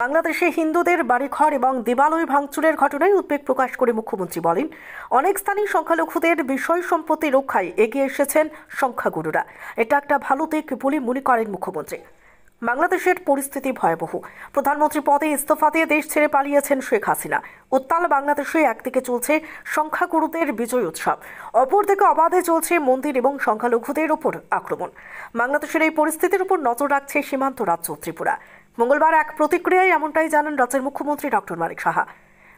বাংলাদেশে হিন্দুদের বাড়িঘর এবং দেবালয় ভাঙচুরের ঘটনায় উদ্বেগ প্রকাশ করে মুখ্যমন্ত্রী বলেন, অনেক স্থানীয় সংখ্যালঘুদের বিষয় সম্পত্তি রক্ষায় এগিয়ে এসেছেন সংখ্যাগুরুরা। এটা একটা ভালো দিক বলে মনে করেন মুখ্যমন্ত্রী। বাংলাদেশের পরিস্থিতি ভয়াবহ। প্রধানমন্ত্রী পদে ইস্তফা দিয়ে দেশ ছেড়ে পালিয়েছেন শেখ হাসিনা। উত্তাল বাংলাদেশে একদিকে চলছে সংখ্যাগুরুদের বিজয় উৎসব, অপরদিকে অবাধে চলছে মন্দির এবং সংখ্যালঘুদের উপর আক্রমণ। বাংলাদেশের এই পরিস্থিতির উপর নজর রাখছে সীমান্ত রাজ্য ত্রিপুরা। মঙ্গলবার এক প্রতিক্রিয়ায় এমনটাই জানান রাজ্যের মুখ্যমন্ত্রী ডক্টর মানিক সাহা।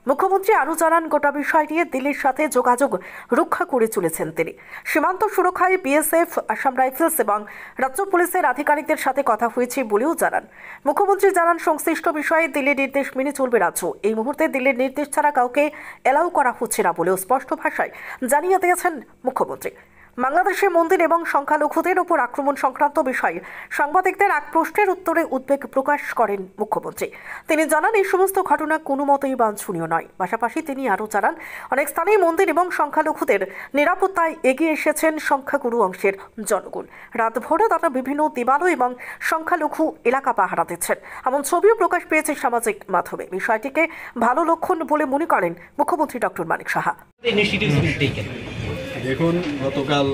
মুখ্যমন্ত্রী আরও জানান, গোটা বিষয় নিয়ে দিল্লির সাথে যোগাযোগ রক্ষা করে চলেছেন তিনি। সীমান্ত সুরক্ষায় বিএসএফ, আসাম রাইফেলস এবং রাজ্য পুলিশের আধিকারিকদের সাথে কথা হয়েছে বলেও জানান। মুখ্যমন্ত্রী জানান, সংশ্লিষ্ট বিষয়ে দিল্লির নির্দেশ মেনে চলবে রাজ্য। এই মুহূর্তে দিল্লির নির্দেশ ছাড়া কাউকে এলাও করা হচ্ছে না বলেও স্পষ্ট ভাষায় জানিয়ে দিয়েছেন মুখ্যমন্ত্রী। বাংলাদেশে মন্দির এবং সংখ্যালঘুদের উপর আক্রমণ সংক্রান্ত বিষয়ে সাংবাদিকদের এক প্রশ্নের উত্তরে উদ্বেগ প্রকাশ করেন মুখ্যমন্ত্রী। তিনি জানান, এই সমস্ত ঘটনা কোনো মতেই বাঞ্ছনীয় নয়। পাশাপাশি তিনি আরও জানান, অনেক স্থানেই মন্দির এবং সংখ্যালঘুদের নিরাপত্তায় এগিয়ে এসেছেন সংখ্যাগুরু অংশের জনগণ। রাত ভোরে তারা বিভিন্ন দেবালয় এবং সংখ্যালঘু এলাকা পাহারা দিচ্ছেন, এমন ছবিও প্রকাশ পেয়েছে সামাজিক মাধ্যমে। বিষয়টিকে ভালো লক্ষণ বলে মনে করেন মুখ্যমন্ত্রী ডক্টর মানিক সাহা। দেখুন, গতকাল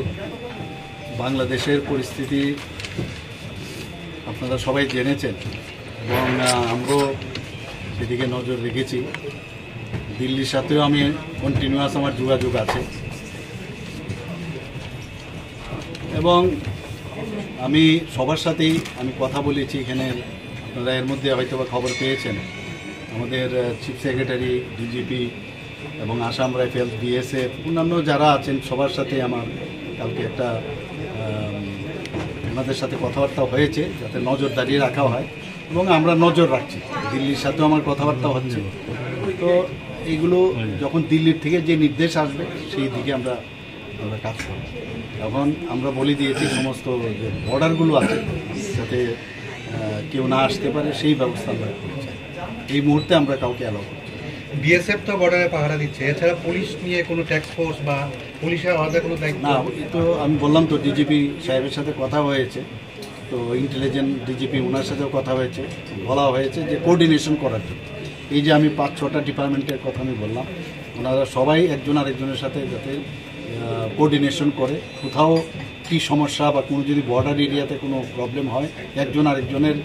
বাংলাদেশের পরিস্থিতি আপনারা সবাই জেনেছেন এবং আমরাও সেদিকে নজর রেখেছি। দিল্লির সাথেও আমি কন্টিনিউয়াস আমার যোগাযোগ আছে এবং আমি সবার সাথেই আমি কথা বলেছি। এখানে আপনারা এর মধ্যে হয়তো বা খবর পেয়েছেন, আমাদের চিফ সেক্রেটারি, ডিজিপি এবং আসাম রাইফেলস, বিএসএফ, অন্যান্য যারা আছেন সবার সাথে আমার কালকে একটা ওনাদের সাথে কথাবার্তা হয়েছে যাতে নজরদারি রাখা হয় এবং আমরা নজর রাখছি। দিল্লির সাথেও আমার কথাবার্তা হচ্ছে। তো এইগুলো যখন দিল্লির থেকে যে নির্দেশ আসবে সেই দিকে আমরা কাজ করব। এখন আমরা বলে দিয়েছি সমস্ত যে বর্ডারগুলো আছে যাতে কেউ না আসতে পারে সেই ব্যবস্থা আমরা করছি। এই মুহূর্তে আমরা কাউকে অ্যালাউ করছি। বিএসএফ তো বর্ডারে পাহারা দিচ্ছে, এছাড়া পুলিশ নিয়ে কোনো ট্যাক্স ফোর্স বা পুলিশের আলাদা কোনো দায়িত্ব না? তো আমি বললাম তো, ডিজিপি সাহেবের সাথে কথা হয়েছে, তো ইন্টেলিজেন্ট ডিজিপি ওনার সাথেও কথা হয়েছে, বলা হয়েছে যে কোঅর্ডিনেশন করার জন্য। এই যে আমি 5-6টা ডিপার্টমেন্টের কথা আমি বললাম, ওনারা সবাই একজন আরেকজনের সাথে যাতে কোঅর্ডিনেশন করে, কোথাও কী সমস্যা বা কোনো যদি বর্ডার এরিয়াতে কোনো প্রবলেম হয় একজন আরেকজনের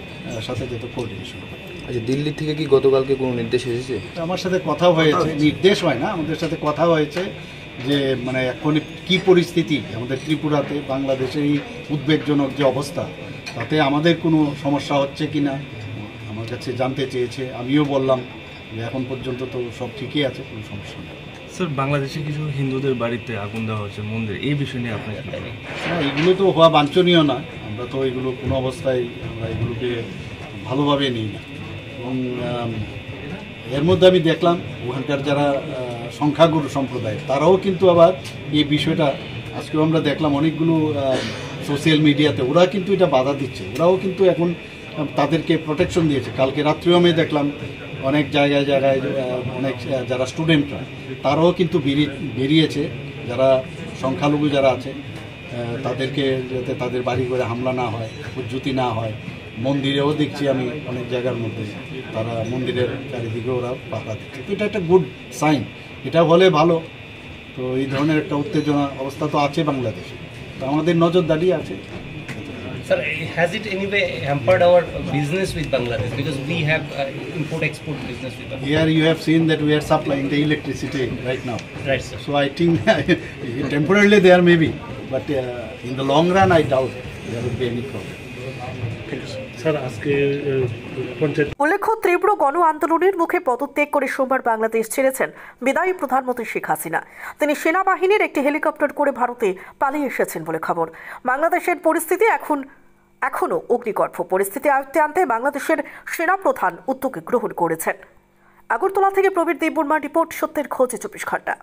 সাথে যাতে কোঅর্ডিনেশন করে। আচ্ছা, দিল্লি থেকে কি গতকালকে কোনো নির্দেশ এসেছে? আমার সাথে কথা হয়েছে, নির্দেশ হয় না, আমাদের সাথে কথা হয়েছে যে মানে এখন কী পরিস্থিতি আমাদের ত্রিপুরাতে, বাংলাদেশের এই উদ্বেগজনক যে অবস্থা, তাতে আমাদের কোনো সমস্যা হচ্ছে কি না আমার কাছে জানতে চেয়েছে। আমিও বললাম যে এখন পর্যন্ত তো সব ঠিকই আছে, কোনো সমস্যা নেই। স্যার, বাংলাদেশে কিছু হিন্দুদের বাড়িতে আগুন দেওয়া হচ্ছে মন্দির, এই বিষয় নিয়ে আপনার কি বলেন? না, এগুলো তো হওয়া বাঞ্ছনীয় না। আমরা তো এগুলো কোনো অবস্থায় আমরা এগুলোকে ভালোভাবে নিই না। এবং এর মধ্যে আমি দেখলাম ওখানকার যারা সংখ্যাগুরু সম্প্রদায় তারাও কিন্তু আবার এই বিষয়টা, আজকেও আমরা দেখলাম অনেকগুলো সোশ্যাল মিডিয়াতে ওরা কিন্তু এটা বাধা দিচ্ছে। ওরাও কিন্তু এখন তাদেরকে প্রোটেকশন দিয়েছে। কালকে রাত্রেও আমি দেখলাম অনেক জায়গায় অনেক যারা স্টুডেন্টরা তারাও কিন্তু বেরিয়েছে, যারা সংখ্যালঘু যারা আছে তাদেরকে যাতে তাদের বাড়ি করে হামলা না হয়, উজ্জুতি না হয়। মন্দিরেও দেখছি আমি অনেক জায়গার মধ্যে তারা মন্দিরের চারিদিকে ওরা পাহারা দিচ্ছে। তো এটা একটা গুড সাইন, এটা হলে ভালো। তো এই ধরনের একটা উত্তেজনা অবস্থা তো আছে বাংলাদেশে, তো আমাদের নজরদারি আছে। Sir, has it anyway hampered our business with Bangladesh because we have import-export business with Bangladesh? Here you have seen that we are supplying the electricity right now. Right, sir. So I think temporarily there may be, but in the long run I doubt there would be any problem. উল্লেখ্য, তীব্র গণ আন্দোলনের মুখে পদত্যাগ করে সোমবার বাংলাদেশ ছেড়েছেন বিদায়ী প্রধানমন্ত্রী শেখ হাসিনা। তিনি সেনাবাহিনীর একটি হেলিকপ্টার করে ভারতে পালিয়ে এসেছেন বলে খবর। বাংলাদেশের পরিস্থিতি এখনও অগ্নিগর্ভ। পরিস্থিতি আয়ত্তে আনতে বাংলাদেশের সেনাপ্রধান উদ্যোগ গ্রহণ করেছেন। আগরতলা থেকে প্রবীর দেববর্মার রিপোর্ট, সত্যের খোঁজে 24 ঘন্টা।